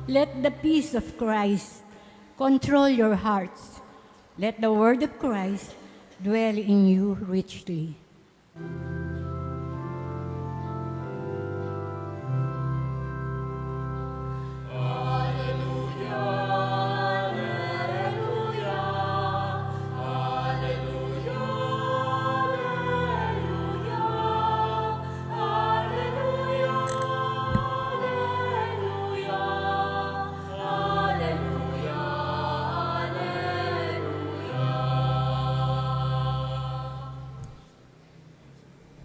Let the peace of Christ control your hearts. Let the word of Christ dwell in you richly.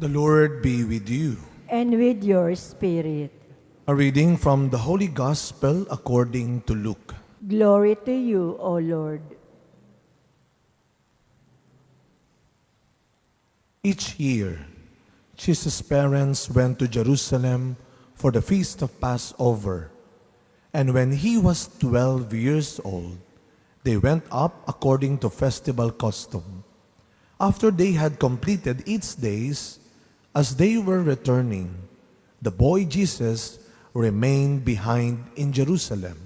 The Lord be with you. And with your spirit. A reading from the Holy Gospel according to Luke. Glory to you, O Lord. Each year, Jesus' parents went to Jerusalem for the feast of Passover. And when he was 12 years old, they went up according to festival custom. After they had completed its days, as they were returning, the boy Jesus remained behind in Jerusalem.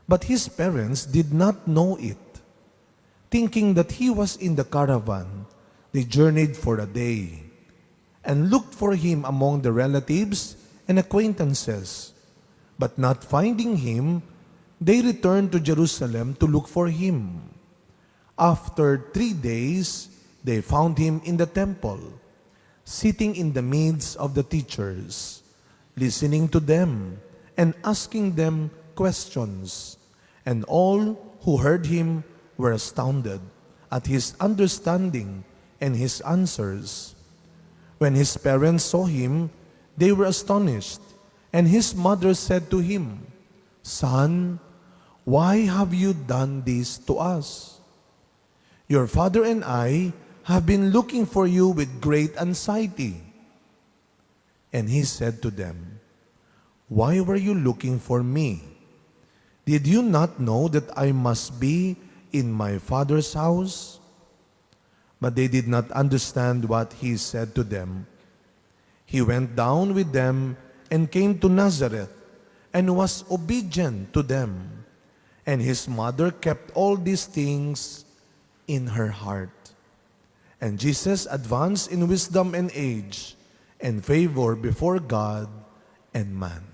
But his parents did not know it. Thinking that he was in the caravan, they journeyed for a day and looked for him among the relatives and acquaintances. But not finding him, they returned to Jerusalem to look for him. After 3 days, they found him in the temple, sitting in the midst of the teachers, listening to them and asking them questions. And all who heard him were astounded at his understanding and his answers. When his parents saw him, they were astonished, and his mother said to him, "Son, why have you done this to us? Your father and I have been looking for you with great anxiety." And he said to them, "Why were you looking for me? Did you not know that I must be in my father's house?" But they did not understand what he said to them. He went down with them and came to Nazareth and was obedient to them. And his mother kept all these things in her heart. And Jesus advanced in wisdom and age and favor before God and man.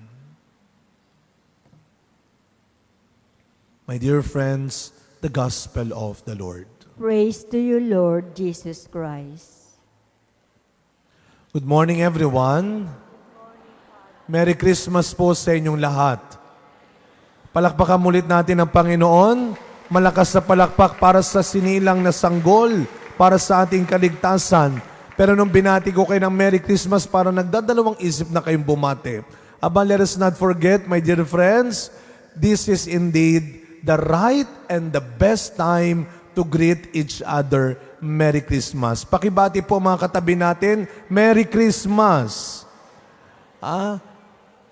My dear friends, the Gospel of the Lord. Praise to you, Lord Jesus Christ. Good morning, everyone. Merry Christmas po sa inyong lahat. Palakpakan ulit natin ang Panginoon. Malakas na palakpak para sa sinilang na sanggol, para sa ating kaligtasan. Pero nung binati ko kayo ng Merry Christmas, para nagdadalawang isip na kayong bumati. Aba, let us not forget, my dear friends, this is indeed the right and the best time to greet each other Merry Christmas. Pakibati po mga katabi natin, Merry Christmas.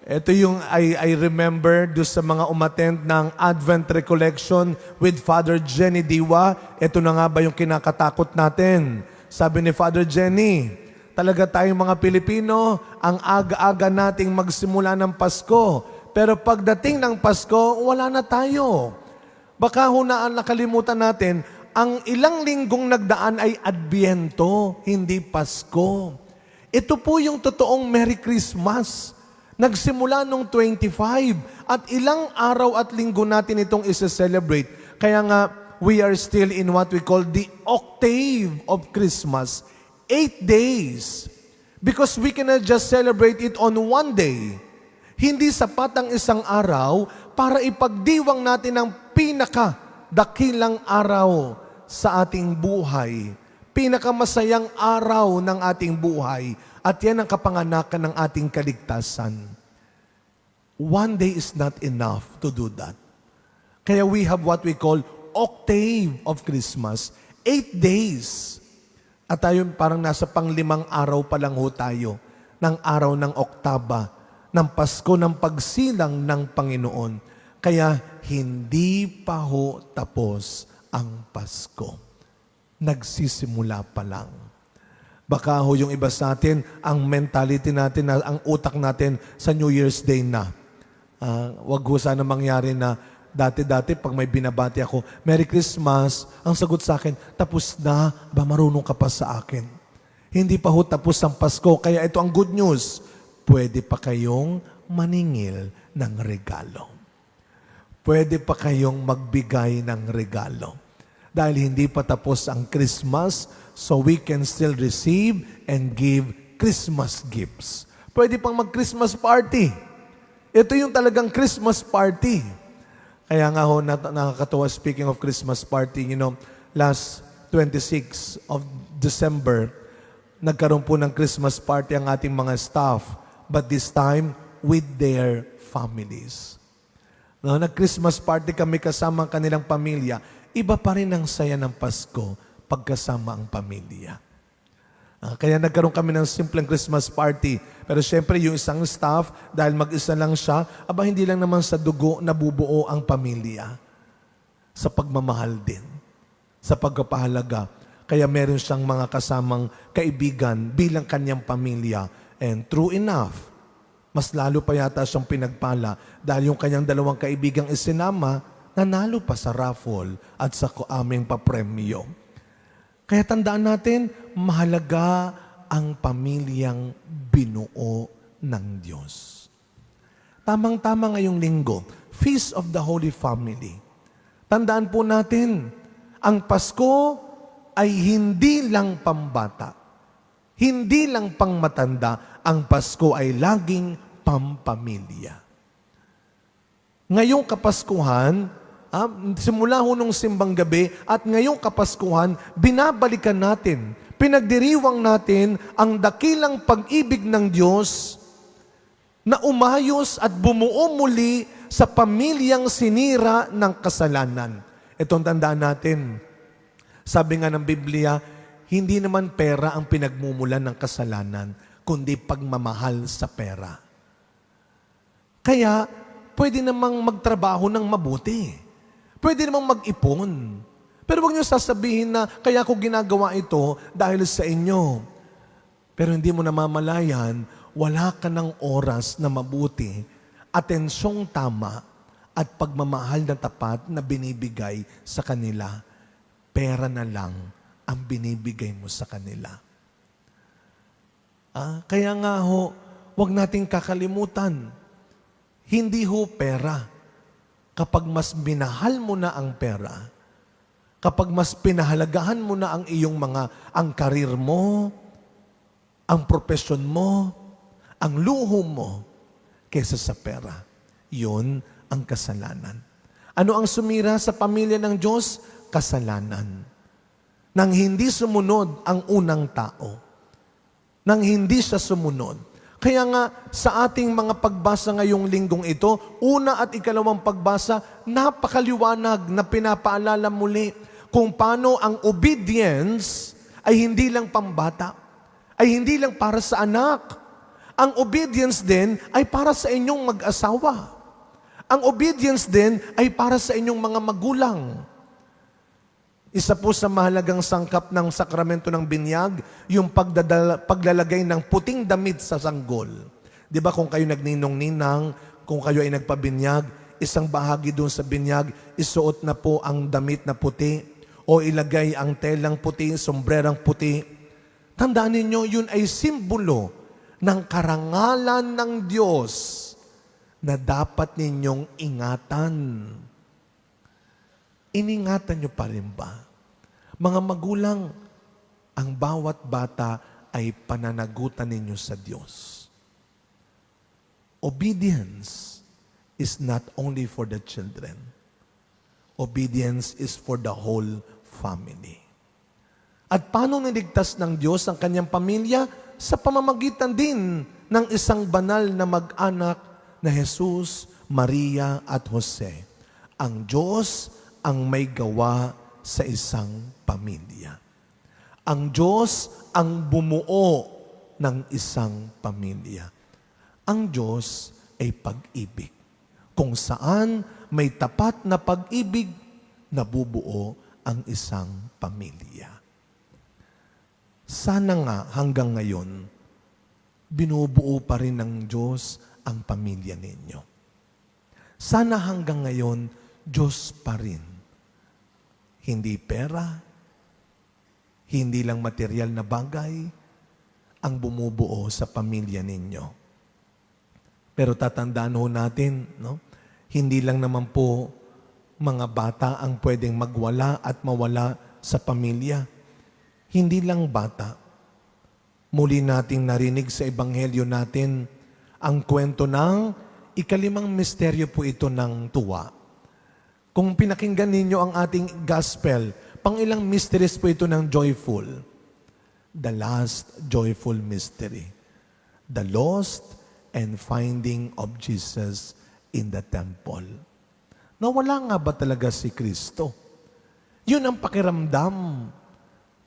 Ito yung I remember do sa mga umattend ng Advent Recollection with Father Jenny Diwa. Ito na nga ba yung kinakatakot natin? Sabi ni Father Jenny, talaga tayong mga Pilipino, ang aga-aga nating magsimula ng Pasko. Pero pagdating ng Pasko, wala na tayo. Baka hunaan nakalimutan natin, ang ilang linggong nagdaan ay Adbyento, hindi Pasko. Ito po yung totoong Merry Christmas. Nagsimula nung 25 at ilang araw at linggo natin itong isa-celebrate. Kaya nga, we are still in what we call the octave of Christmas. 8 days. Because we cannot just celebrate it on one day. Hindi sapat ang isang araw para ipagdiwang natin ang pinaka-dakilang araw sa ating buhay. Pinakamasayang araw ng ating buhay. At yan ang kapanganakan ng ating kaligtasan. One day is not enough to do that. Kaya we have what we call octave of Christmas. 8 days. At tayo parang nasa pang-5 araw pa lang ho tayo ng araw ng Oktaba, ng Pasko ng pagsilang ng Panginoon. Kaya hindi pa ho tapos ang Pasko. Nagsisimula pa lang. Baka ho yung iba sa atin, ang mentality natin, ang utak natin sa New Year's Day na. Wag ho sana mangyari na dati-dati pag may binabati ako, Merry Christmas, ang sagot sa akin, tapos na, ba marunong ka pa sa akin? Hindi pa ho tapos ang Pasko, kaya ito ang good news. Pwede pa kayong maningil ng regalo. Pwede pa kayong magbigay ng regalo. Dahil hindi pa tapos ang Christmas, so we can still receive and give Christmas gifts. Pwede pang mag-Christmas party. Ito yung talagang Christmas party. Kaya nga ho, nakakatawa, speaking of Christmas party, last 26 of December, nagkaroon po ng Christmas party ang ating mga staff, but this time with their families. No, nag-Christmas party kami kasama ang kanilang pamilya. Iba pa rin ang saya ng Pasko pagkasama ang pamilya. Kaya nagkaroon kami ng simpleng Christmas party. Pero syempre, yung isang staff, dahil mag-isa lang siya, hindi lang naman sa dugo nabubuo ang pamilya. Sa pagmamahal din. Sa pagpapahalaga. Kaya meron siyang mga kasamang kaibigan bilang kanyang pamilya. And true enough, mas lalo pa yata siyang pinagpala dahil yung kanyang dalawang kaibigang isinama, nanalo pa sa raffle at sa aming papremyo. Kaya tandaan natin, mahalaga ang pamilyang binuo ng Diyos. Tamang-tama ngayong linggo, Feast of the Holy Family. Tandaan po natin, ang Pasko ay hindi lang pambata, hindi lang pangmatanda, ang Pasko ay laging pampamilya. Ngayong Kapaskuhan, simula ho nung simbang gabi at ngayong Kapaskuhan, binabalikan natin, pinagdiriwang natin ang dakilang pag-ibig ng Diyos na umayos at bumuo muli sa pamilyang sinira ng kasalanan. Itong tandaan natin. Sabi nga ng Biblia, hindi naman pera ang pinagmumulan ng kasalanan, kundi pagmamahal sa pera. Kaya, pwede namang magtrabaho ng mabuti. Pwede namang mag-ipon. Pero huwag niyo sasabihin na, kaya ko ginagawa ito dahil sa inyo. Pero hindi mo namamalayan, wala ka ng oras na mabuti, atensyong tama, at pagmamahal na tapat na binibigay sa kanila. Pera na lang ang binibigay mo sa kanila. Kaya nga ho, huwag nating kakalimutan, hindi ho pera. Kapag mas minahal mo na ang pera, kapag mas pinahalagahan mo na ang iyong ang karir mo, ang propesyon mo, ang luho mo, kesa sa pera, yun ang kasalanan. Ano ang sumira sa pamilya ng Diyos? Kasalanan. Nang hindi sumunod ang unang tao. Nang hindi siya sumunod. Kaya nga, sa ating mga pagbasa ngayong linggong ito, una at ikalawang pagbasa, napakaliwanag na pinapaalala muli kung paano ang obedience ay hindi lang pambata, ay hindi lang para sa anak. Ang obedience din ay para sa inyong mag-asawa. Ang obedience din ay para sa inyong mga magulang. Isa po sa mahalagang sangkap ng sakramento ng binyag, yung paglalagay ng puting damit sa sanggol. Di ba kung kayo nagninong-ninang, kung kayo ay nagpabinyag, isang bahagi doon sa binyag, isuot na po ang damit na puti, o ilagay ang telang puti, sombrerang puti. Tandaan ninyo, yun ay simbolo ng karangalan ng Diyos na dapat ninyong ingatan. Iningatan nyo pa rin ba? Mga magulang, ang bawat bata ay pananagutan ninyo sa Diyos. Obedience is not only for the children. Obedience is for the whole family. At paano niligtas ng Diyos ang kanyang pamilya? Sa pamamagitan din ng isang banal na mag-anak na Jesus, Maria at Jose. Ang Diyos ang may gawa sa isang pamilya. Ang Diyos ang bumuo ng isang pamilya. Ang Diyos ay pag-ibig. Kung saan may tapat na pag-ibig, nabubuo ang isang pamilya. Sana nga hanggang ngayon, binubuo pa rin ng Diyos ang pamilya ninyo. sana hanggang ngayon, Diyos pa rin. Hindi pera, hindi lang material na bagay, ang bumubuo sa pamilya ninyo. Pero tatandaan ho natin, no? Hindi lang naman po mga bata ang pwedeng magwala at mawala sa pamilya. Hindi lang bata. Muli nating narinig sa ebanghelyo natin ang kwento ng ikalimang misteryo po ito ng tuwa. Kung pinakinggan ninyo ang ating gospel, pang-ilang mysteries po ito ng joyful. The last joyful mystery. The lost and finding of Jesus in the temple. Nawala nga ba talaga si Kristo? Yun ang pakiramdam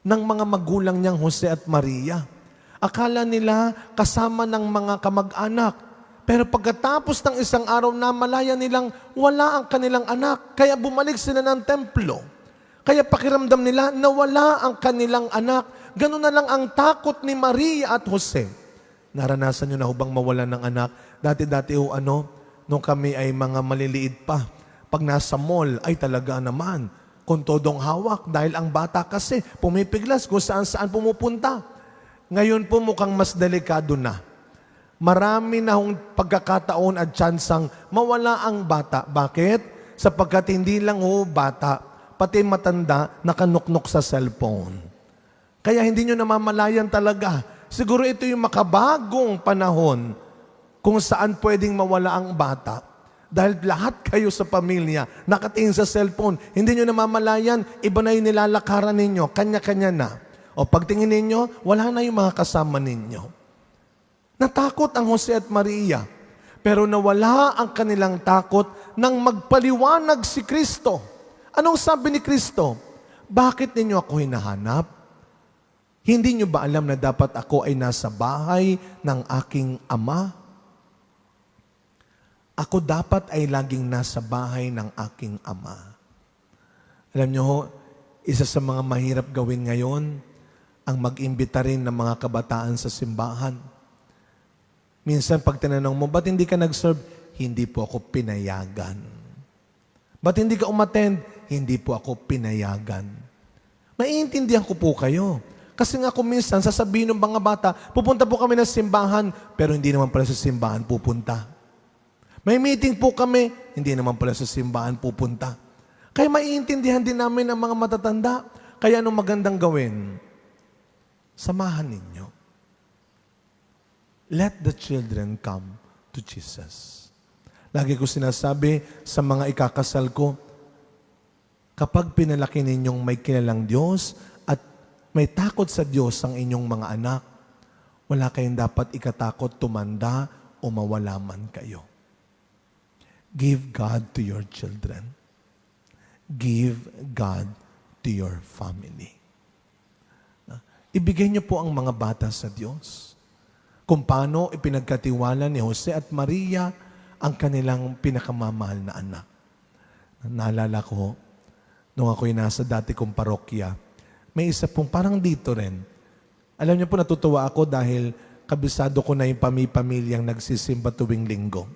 ng mga magulang niyang Jose at Maria. Akala nila kasama ng mga kamag-anak. Pero pagkatapos ng isang araw na malaya nilang wala ang kanilang anak. Kaya bumalik sila ng templo. Kaya pakiramdam nila nawala ang kanilang anak. Ganun na lang ang takot ni Maria at Jose. Naranasan nyo na hubang mawala ng anak? Dati-dati nung kami ay mga maliliit pa. Pag nasa mall, ay talaga naman, kung todong hawak, dahil ang bata kasi pumipiglas kung saan-saan pumupunta. Ngayon po mukhang mas delikado na. Marami na hong pagkakataon at tsansang mawala ang bata. Bakit? Sapagkat hindi lang bata, pati matanda nakanuknok sa cellphone. Kaya hindi nyo namamalayan talaga. Siguro ito yung makabagong panahon kung saan pwedeng mawala ang bata. Dahil lahat kayo sa pamilya nakatingin sa cellphone, hindi nyo namamalayan, iba na yung nilalakaran ninyo, kanya-kanya na. O pagtingin ninyo, wala na yung mga kasama ninyo. Natakot ang Jose at Maria, pero nawala ang kanilang takot nang magpaliwanag si Kristo. Anong sabi ni Kristo? Bakit ninyo ako hinahanap? Hindi nyo ba alam na dapat ako ay nasa bahay ng aking ama? Ako dapat ay laging nasa bahay ng aking ama. Alam nyo isa sa mga mahirap gawin ngayon, ang mag-imbita rin ng mga kabataan sa simbahan. Minsan pag tinanong mo, ba't hindi ka nag-serve? Hindi po ako pinayagan. Ba't hindi ka umattend? Hindi po ako pinayagan. Maiintindihan ko po kayo. Kasi nga kung minsan, sasabihin ng mga bata, pupunta po kami ng simbahan, pero hindi naman pala sa simbahan pupunta. May meeting po kami, hindi naman pala sa simbahan pupunta. Kaya maiintindihan din namin ang mga matatanda. Kaya anong magandang gawin? Samahan ninyo. Let the children come to Jesus. Lagi ko sinasabi sa mga ikakasal ko, kapag pinalaki ninyong may kilalang Diyos at may takot sa Diyos ang inyong mga anak, wala kayong dapat ikatakot tumanda o mawala man kayo. Give God to your children. Give God to your family. Ibigay niyo po ang mga bata sa Diyos. Kung paano ipinagkatiwala ni Jose at Maria ang kanilang pinakamamahal na anak. Naalala ko, nung ako'y nasa dati kong parokya, may isa pong parang dito rin. Alam niyo po, natutuwa ako dahil kabisado ko na yung pamilyang nagsisimba tuwing linggo.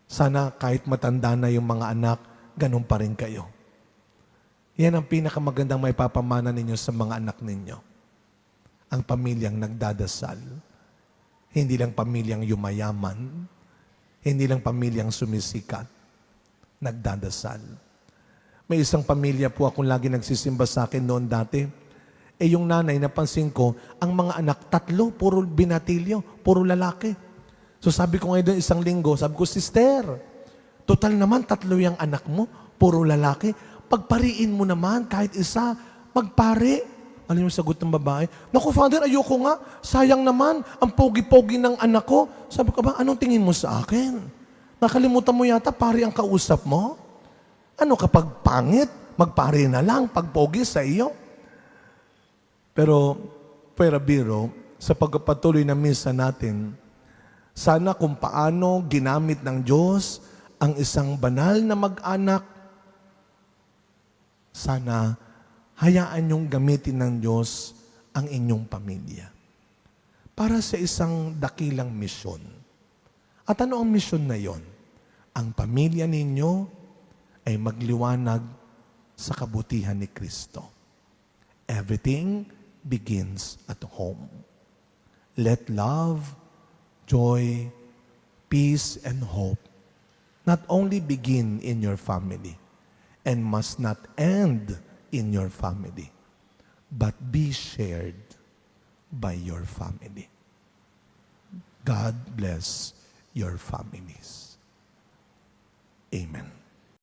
Sana kahit matanda na yung mga anak, ganun pa rin kayo. Yan ang pinakamagandang may papamana ninyo sa mga anak ninyo. Ang pamilyang nagdadasal. Hindi lang pamilyang yumayaman. Hindi lang pamilyang sumisikat. Nagdadasal. May isang pamilya po akong lagi nagsisimba sa akin noon dati. Yung nanay, napansin ko, ang mga anak, 3, puro binatilyo, puro lalaki. So sabi ko ngayon isang linggo, sabi ko, sister, total naman 3 yung anak mo, puro lalaki. Pagpariin mo naman, kahit isa, magpari. Alam mo sagot ng babae? Naku, Father, ayoko nga. Sayang naman, ang pogi-pogi ng anak ko. Sabi ko ba, anong tingin mo sa akin? Nakalimutan mo yata, pari ang kausap mo? Ano kapag pangit, magpari na lang, pag pogi sa iyo? Pero, pera biro, sa pagpapatuloy na misa natin, sana kung paano ginamit ng Diyos ang isang banal na mag-anak, sana hayaan niyong gamitin ng Diyos ang inyong pamilya para sa isang dakilang misyon. At ano ang misyon na yon? ang pamilya ninyo ay magliwanag sa kabutihan ni Kristo. Everything begins at home. Let love, joy, peace, and hope not only begin in your family and must not end in your family, but be shared by your family. God bless your families. Amen.